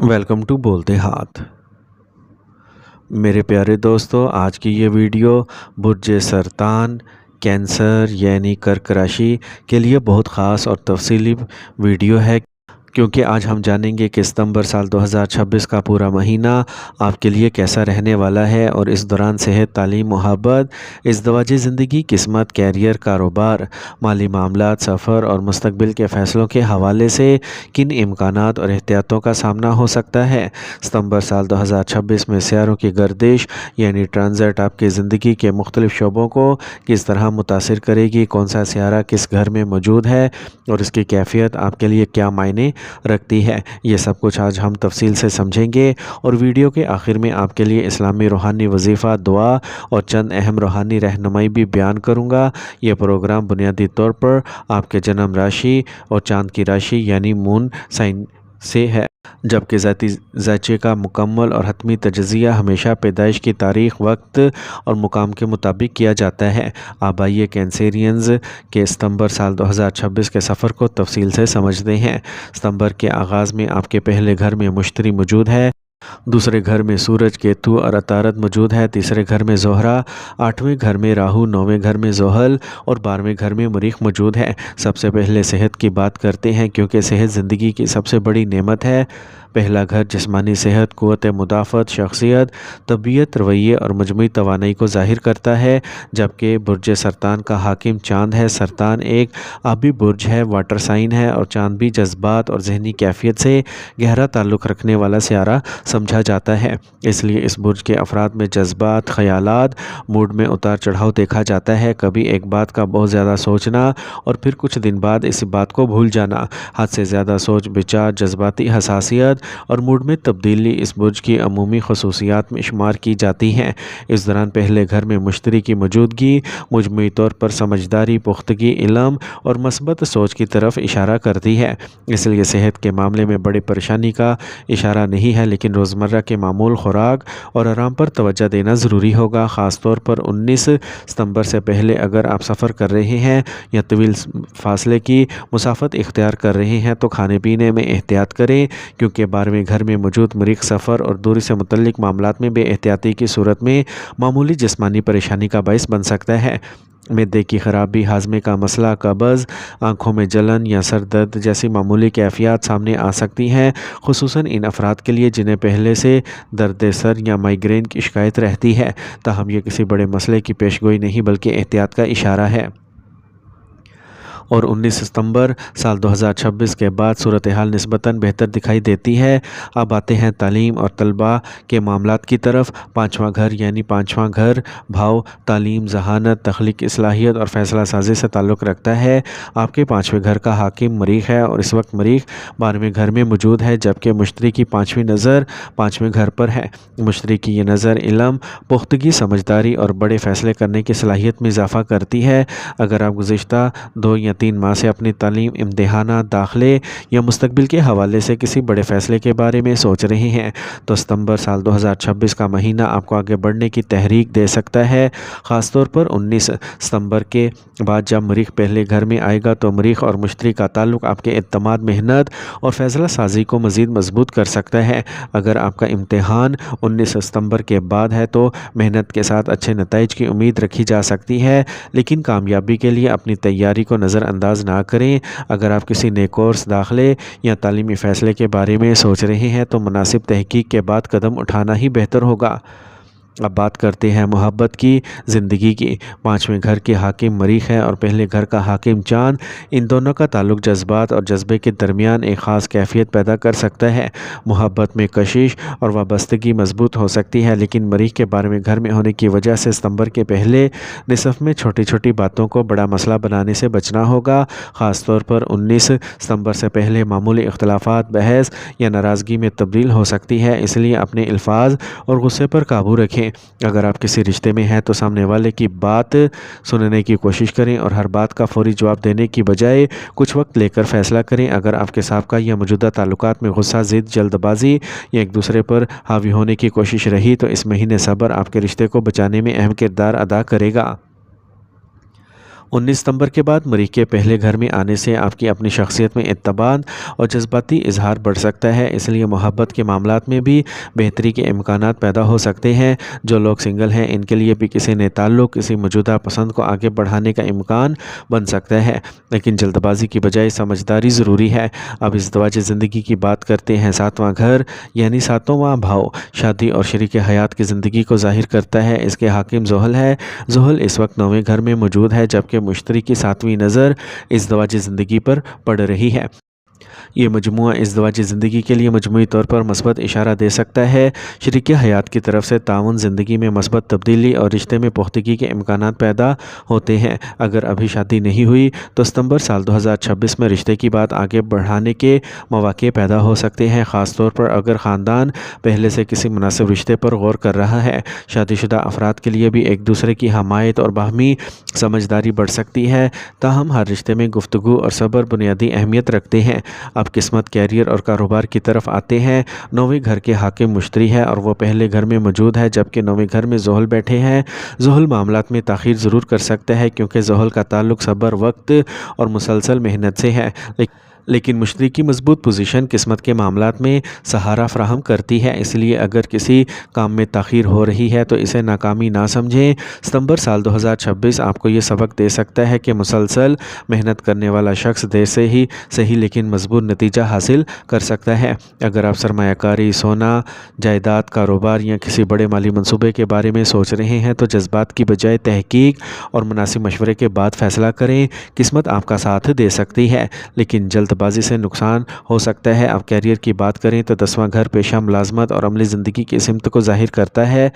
Welcome to بولتے ہاتھ۔ میرے پیارے دوستو، آج کی یہ ویڈیو برج سرطان کینسر یعنی کرک راشی کے لیے بہت خاص اور تفصیلی ویڈیو ہے، کیونکہ آج ہم جانیں گے کہ ستمبر سال 2026 کا پورا مہینہ آپ کے لیے کیسا رہنے والا ہے، اور اس دوران صحت، تعلیم، محبت، ازدواجی زندگی، قسمت، کیریئر، کاروبار، مالی معاملات، سفر اور مستقبل کے فیصلوں کے حوالے سے کن امکانات اور احتیاطوں کا سامنا ہو سکتا ہے۔ ستمبر سال 2026 میں سیاروں کی گردش یعنی ٹرانزٹ آپ کی زندگی کے مختلف شعبوں کو کس طرح متاثر کرے گی، کون سا سیارہ کس گھر میں موجود ہے اور اس کی کیفیت آپ کے لیے کیا معنی رکھتی ہے، یہ سب کچھ آج ہم تفصیل سے سمجھیں گے۔ اور ویڈیو کے آخر میں آپ کے لیے اسلامی روحانی وظیفہ، دعا اور چند اہم روحانی رہنمائی بھی بیان کروں گا۔ یہ پروگرام بنیادی طور پر آپ کے جنم راشی اور چاند کی راشی یعنی مون سائن سے ہے، جبکہ ذاتی زائچے کا مکمل اور حتمی تجزیہ ہمیشہ پیدائش کی تاریخ، وقت اور مقام کے مطابق کیا جاتا ہے۔ اب آئیے کینسیرینز کے ستمبر سال 2026 کے سفر کو تفصیل سے سمجھتے ہیں۔ ستمبر کے آغاز میں آپ کے پہلے گھر میں مشتری موجود ہے، دوسرے گھر میں سورج، کیتو اور عطارد موجود ہے، تیسرے گھر میں زہرہ، 8ویں گھر میں راہو، 9ویں گھر میں زحل اور 12ویں گھر میں مریخ موجود ہے۔ سب سے پہلے صحت کی بات کرتے ہیں، کیونکہ صحت زندگی کی سب سے بڑی نعمت ہے۔ پہلا گھر جسمانی صحت، قوت مدافعت، شخصیت، طبیعت، رویے اور مجموعی توانائی کو ظاہر کرتا ہے، جبکہ برج سرطان کا حاکم چاند ہے۔ سرطان ایک آبی برج ہے، واٹر سائن ہے، اور چاند بھی جذبات اور ذہنی کیفیت سے گہرا تعلق رکھنے والا سیارہ سمجھا جاتا ہے۔ اس لیے اس برج کے افراد میں جذبات، خیالات، موڈ میں اتار چڑھاؤ دیکھا جاتا ہے۔ کبھی ایک بات کا بہت زیادہ سوچنا اور پھر کچھ دن بعد اس بات کو بھول جانا، حد سے زیادہ سوچ بچار، جذباتی حساسیت اور موڈ میں تبدیلی اس برج کی عمومی خصوصیات میں شمار کی جاتی ہیں۔ اس دوران پہلے گھر میں مشتری کی موجودگی مجموعی طور پر سمجھداری، پختگی، علم اور مثبت سوچ کی طرف اشارہ کرتی ہے۔ اس لیے صحت کے معاملے میں بڑی پریشانی کا اشارہ نہیں ہے، لیکن روزمرہ کے معمول، خوراک اور آرام پر توجہ دینا ضروری ہوگا۔ خاص طور پر 19 ستمبر سے پہلے اگر آپ سفر کر رہے ہیں یا طویل فاصلے کی مسافت اختیار کر رہے ہیں تو کھانے پینے میں احتیاط کریں، کیونکہ 12ویں گھر میں موجود مریخ سفر اور دوری سے متعلق معاملات میں بے احتیاطی کی صورت میں معمولی جسمانی پریشانی کا باعث بن سکتا ہے۔ معدے کی خرابی، ہاضمے کا مسئلہ، قبض، آنکھوں میں جلن یا سر درد جیسی معمولی کیفیات سامنے آ سکتی ہیں، خصوصاً ان افراد کے لیے جنہیں پہلے سے درد سر یا مائیگرین کی شکایت رہتی ہے۔ تاہم یہ کسی بڑے مسئلے کی پیشگوئی نہیں بلکہ احتیاط کا اشارہ ہے۔ اور 19 ستمبر سال 2026 کے بعد صورتحال نسبتاً بہتر دکھائی دیتی ہے۔ اب آتے ہیں تعلیم اور طلباء کے معاملات کی طرف۔ 5واں گھر یعنی 5واں گھر بھاؤ تعلیم، ذہانت، تخلیقی صلاحیت اور فیصلہ سازی سے تعلق رکھتا ہے۔ آپ کے 5ویں گھر کا حاکم مریخ ہے، اور اس وقت مریخ 12ویں گھر میں موجود ہے، جبکہ مشتری کی 5ویں نظر 5ویں گھر پر ہے۔ مشتری کی یہ نظر علم، پختگی، سمجھداری اور بڑے فیصلے کرنے کی صلاحیت میں اضافہ کرتی ہے۔ اگر آپ گزشتہ 2 یا 3 ماہ سے اپنی تعلیم، امتحانات، داخلے یا مستقبل کے حوالے سے کسی بڑے فیصلے کے بارے میں سوچ رہے ہیں تو ستمبر سال 2026 کا مہینہ آپ کو آگے بڑھنے کی تحریک دے سکتا ہے۔ خاص طور پر 19 ستمبر کے بعد جب مریخ پہلے گھر میں آئے گا تو مریخ اور مشتری کا تعلق آپ کے اعتماد، محنت اور فیصلہ سازی کو مزید مضبوط کر سکتا ہے۔ اگر آپ کا امتحان 19 ستمبر کے بعد ہے تو محنت کے ساتھ اچھے نتائج کی امید رکھی جا سکتی ہے، لیکن کامیابی کے لیے اپنی تیاری کو نظر انداز نہ کریں۔ اگر آپ کسی نئے کورس، داخلے یا تعلیمی فیصلے کے بارے میں سوچ رہے ہیں تو مناسب تحقیق کے بعد قدم اٹھانا ہی بہتر ہوگا۔ اب بات کرتے ہیں محبت کی، زندگی کی۔ 5ویں گھر کے حاکم مریخ ہے اور پہلے گھر کا حاکم چاند، ان دونوں کا تعلق جذبات اور جذبے کے درمیان ایک خاص کیفیت پیدا کر سکتا ہے۔ محبت میں کشش اور وابستگی مضبوط ہو سکتی ہے، لیکن مریخ کے 12ویں گھر میں ہونے کی وجہ سے ستمبر کے پہلے نصف میں چھوٹی چھوٹی باتوں کو بڑا مسئلہ بنانے سے بچنا ہوگا۔ خاص طور پر 19 ستمبر سے پہلے معمولی اختلافات بحث یا ناراضگی میں تبدیل ہو سکتی ہے، اس لیے اپنے الفاظ اور غصے پر قابو رکھیں۔ اگر آپ کسی رشتے میں ہیں تو سامنے والے کی بات سننے کی کوشش کریں اور ہر بات کا فوری جواب دینے کی بجائے کچھ وقت لے کر فیصلہ کریں۔ اگر آپ کے سابقہ یا موجودہ تعلقات میں غصہ، ضد، جلد بازی یا ایک دوسرے پر حاوی ہونے کی کوشش رہی تو اس مہینے صبر آپ کے رشتے کو بچانے میں اہم کردار ادا کرے گا۔ 19 ستمبر کے بعد مریخ کے پہلے گھر میں آنے سے آپ کی اپنی شخصیت میں اعتماد اور جذباتی اظہار بڑھ سکتا ہے، اس لیے محبت کے معاملات میں بھی بہتری کے امکانات پیدا ہو سکتے ہیں۔ جو لوگ سنگل ہیں ان کے لیے بھی کسی نئے تعلق، کسی موجودہ پسند کو آگے بڑھانے کا امکان بن سکتا ہے، لیکن جلد بازی کی بجائے سمجھداری ضروری ہے۔ اب ازدواجی زندگی کی بات کرتے ہیں۔ 7واں گھر یعنی 7واں بھاؤ شادی اور شریک حیات کی زندگی کو ظاہر کرتا ہے۔ اس کے حاکم زحل ہے۔ زحل اس وقت 9ویں گھر میں موجود ہے، جبکہ مشتری کی 7ویں نظر ازدواجی زندگی پر پڑ رہی ہے۔ یہ مجموعہ ازدواجی زندگی کے لیے مجموعی طور پر مثبت اشارہ دے سکتا ہے۔ شریک حیات کی طرف سے تعاون زندگی میں مثبت تبدیلی اور رشتے میں پختگی کے امکانات پیدا ہوتے ہیں۔ اگر ابھی شادی نہیں ہوئی تو ستمبر سال 2026 میں رشتے کی بات آگے بڑھانے کے مواقع پیدا ہو سکتے ہیں، خاص طور پر اگر خاندان پہلے سے کسی مناسب رشتے پر غور کر رہا ہے۔ شادی شدہ افراد کے لیے بھی ایک دوسرے کی حمایت اور باہمی سمجھداری بڑھ سکتی ہے، تاہم ہر رشتے میں گفتگو اور صبر بنیادی اہمیت رکھتے ہیں۔ اب قسمت، کیریئر اور کاروبار کی طرف آتے ہیں۔ 9ویں گھر کے حاکم مشتری ہے اور وہ پہلے گھر میں موجود ہے، جبکہ 9ویں گھر میں زحل بیٹھے ہیں۔ زحل معاملات میں تاخیر ضرور کر سکتا ہے کیونکہ زحل کا تعلق صبر، وقت اور مسلسل محنت سے ہے، لیکن مشتری کی مضبوط پوزیشن قسمت کے معاملات میں سہارا فراہم کرتی ہے۔ اس لیے اگر کسی کام میں تاخیر ہو رہی ہے تو اسے ناکامی نہ سمجھیں۔ ستمبر سال 2026 آپ کو یہ سبق دے سکتا ہے کہ مسلسل محنت کرنے والا شخص دیر سے ہی صحیح لیکن مضبوط نتیجہ حاصل کر سکتا ہے۔ اگر آپ سرمایہ کاری، سونا، جائیداد، کاروبار یا کسی بڑے مالی منصوبے کے بارے میں سوچ رہے ہیں تو جذبات کی بجائے تحقیق اور مناسب مشورے کے بعد فیصلہ کریں۔ قسمت آپ کا ساتھ دے سکتی ہے، لیکن جلد بازی سے نقصان ہو سکتا ہے۔ اب کیریئر کی بات کریں تو 10واں گھر پیشہ ملازمت اور عملی زندگی کی سمت کو ظاہر کرتا ہے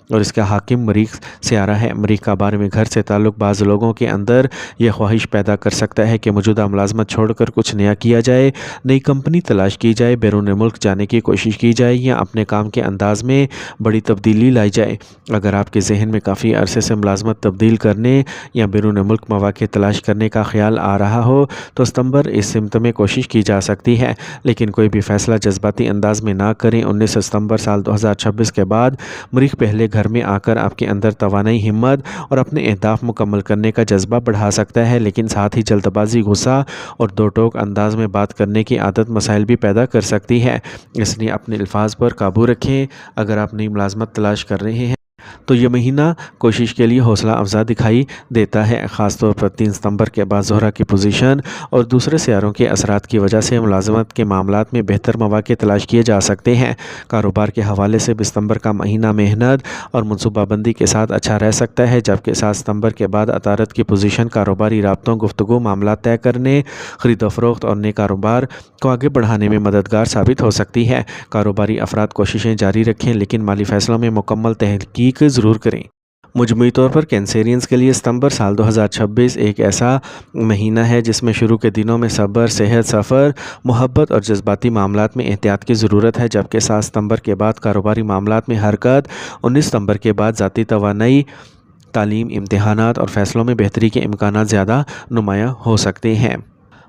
اور اس کا حاکم مریخ سیارہ ہے۔ مریخ کا 12ویں گھر سے تعلق بعض لوگوں کے اندر یہ خواہش پیدا کر سکتا ہے کہ موجودہ ملازمت چھوڑ کر کچھ نیا کیا جائے، نئی کمپنی تلاش کی جائے، بیرون ملک جانے کی کوشش کی جائے یا اپنے کام کے انداز میں بڑی تبدیلی لائی جائے۔ اگر آپ کے ذہن میں کافی عرصے سے ملازمت تبدیل کرنے یا بیرون ملک مواقع تلاش کرنے کا خیال آ رہا ہو تو ستمبر اس سمت میں کوشش کی جا سکتی ہے، لیکن کوئی بھی فیصلہ جذباتی انداز میں نہ کریں۔ 19 ستمبر سال 2026 کے بعد مریخ پہلے گھر میں آ کر آپ کے اندر توانائی، ہمت اور اپنے اہداف مکمل کرنے کا جذبہ بڑھا سکتا ہے، لیکن ساتھ ہی جلد بازی، غصہ اور دو ٹوک انداز میں بات کرنے کی عادت مسائل بھی پیدا کر سکتی ہے، اس لیے اپنے الفاظ پر قابو رکھیں۔ اگر آپ نئی ملازمت تلاش کر رہے ہیں تو یہ مہینہ کوشش کے لیے حوصلہ افزا دکھائی دیتا ہے، خاص طور پر 3 ستمبر کے بعد زہرہ کی پوزیشن اور دوسرے سیاروں کے اثرات کی وجہ سے ملازمت کے معاملات میں بہتر مواقع تلاش کیے جا سکتے ہیں۔ کاروبار کے حوالے سے ستمبر کا مہینہ محنت اور منصوبہ بندی کے ساتھ اچھا رہ سکتا ہے، جبکہ 7 ستمبر کے بعد عطارد کی پوزیشن کاروباری رابطوں، گفتگو، معاملات طے کرنے، خرید و فروخت اور نئے کاروبار کو آگے بڑھانے میں مددگار ثابت ہو سکتی ہے۔ کاروباری افراد کوششیں جاری رکھیں، لیکن مالی فیصلوں میں مکمل تحقیق ضرور کریں۔ مجموعی طور پر کینسیرینز کے لیے ستمبر سال 2026 ایک ایسا مہینہ ہے جس میں شروع کے دنوں میں صبر، صحت، سفر، محبت اور جذباتی معاملات میں احتیاط کی ضرورت ہے، جبکہ 7 ستمبر کے بعد کاروباری معاملات میں حرکت، 19 ستمبر کے بعد ذاتی توانائی، تعلیم، امتحانات اور فیصلوں میں بہتری کے امکانات زیادہ نمایاں ہو سکتے ہیں۔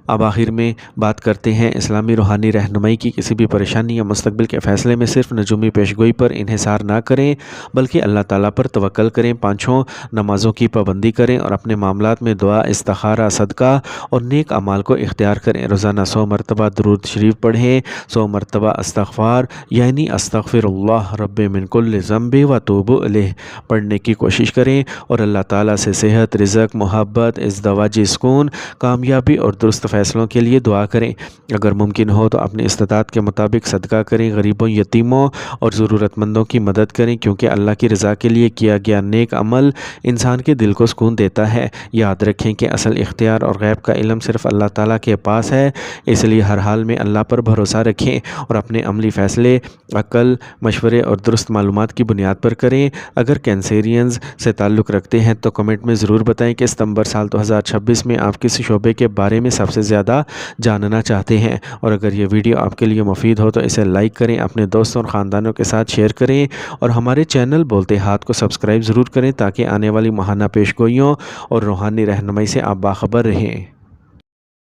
اب آخر میں بات کرتے ہیں اسلامی روحانی رہنمائی کی۔ کسی بھی پریشانی یا مستقبل کے فیصلے میں صرف نجومی پیشگوئی پر انحصار نہ کریں بلکہ اللہ تعالیٰ پر توکل کریں۔ 5 نمازوں کی پابندی کریں اور اپنے معاملات میں دعا، استخارہ، صدقہ اور نیک اعمال کو اختیار کریں۔ روزانہ 100 مرتبہ درود شریف پڑھیں، 100 مرتبہ استغفار یعنی استغفر اللہ رب من کل ذنب واتوب الیہ پڑھنے کی کوشش کریں اور اللہ تعالیٰ سے صحت، رزق، محبت، ازدواجی سکون، کامیابی اور درست فیصلوں کے لیے دعا کریں۔ اگر ممکن ہو تو اپنی استطاعت کے مطابق صدقہ کریں، غریبوں، یتیموں اور ضرورت مندوں کی مدد کریں، کیونکہ اللہ کی رضا کے لیے کیا گیا نیک عمل انسان کے دل کو سکون دیتا ہے۔ یاد رکھیں کہ اصل اختیار اور غیب کا علم صرف اللہ تعالیٰ کے پاس ہے، اس لیے ہر حال میں اللہ پر بھروسہ رکھیں اور اپنے عملی فیصلے عقل، مشورے اور درست معلومات کی بنیاد پر کریں۔ اگر کینسیرینز سے تعلق رکھتے ہیں تو کمنٹ میں ضرور بتائیں کہ ستمبر سال 2026 میں آپ کس شعبے کے بارے میں سب سے زیادہ جاننا چاہتے ہیں، اور اگر یہ ویڈیو آپ کے لیے مفید ہو تو اسے لائک کریں، اپنے دوستوں اور خاندانوں کے ساتھ شیئر کریں اور ہمارے چینل بولتے ہاتھ کو سبسکرائب ضرور کریں تاکہ آنے والی ماہانہ پیشگوئیوں اور روحانی رہنمائی سے آپ باخبر رہیں۔